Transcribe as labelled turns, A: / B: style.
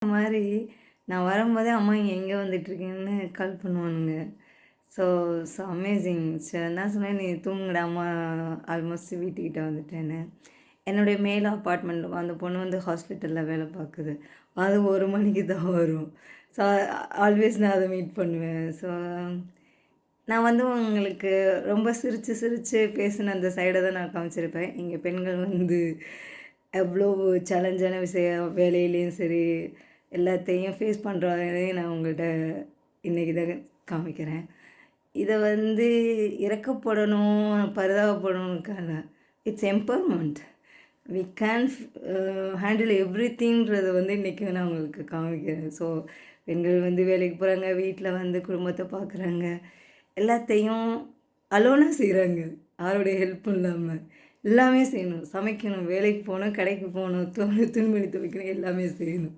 A: இந்த மாரி நான் வரும்போதே அம்மா இங்க எங்கே வந்துட்டுருக்கீங்கன்னு கால் பண்ணுவானுங்க. So so amazing. நான் சொன்னேன், "நீ தூங்குடா அம்மா ஆல்மோஸ்ட் வீட்டுக்கிட்ட வந்துட்டேன்னு." என்னுடைய மேல் அப்பார்ட்மெண்ட் அந்த பொண்ணு வந்து ஹாஸ்பிட்டலில் வேலை பார்க்குது. அது 1 மணிக்கு தான் வரும். ஸோ ஆல்வேஸ் நான் அத மீட் பண்ணுவேன். ஸோ நான் வந்து உங்களுக்கு ரொம்ப சிரிச்சு சிரிச்சு பேசின அந்த சைட தான் நான் காமிச்சிருப்பேன். இங்கே பெண்கள் வந்து எவ்வளோ சேலஞ்சான விஷயம் வேலையிலேயும் சரி, எல்லாத்தையும் ஃபேஸ் பண்ணுறதையும் நான் உங்கள்கிட்ட இன்றைக்கி தான் காமிக்கிறேன். இதை வந்து இறக்கப்படணும், பரிதாபப்படணும்க்கான it's empowerment. We can handle எவ்ரிதிங்கிறத வந்து இன்றைக்கி நான் உங்களுக்கு காமிக்கிறேன். ஸோ பெண்கள் வந்து வேலைக்கு போகிறாங்க, வீட்டில் வந்து குடும்பத்தை பார்க்குறாங்க, எல்லாத்தையும் அலோனாக செய்கிறாங்க, யாருடைய ஹெல்ப்பும் இல்லாமல். எல்லாமே செய்யணும், சமைக்கணும், வேலைக்கு போகணும், கடைக்கு போகணும், துணிமணி துவைக்கணும், எல்லாமே செய்யணும்.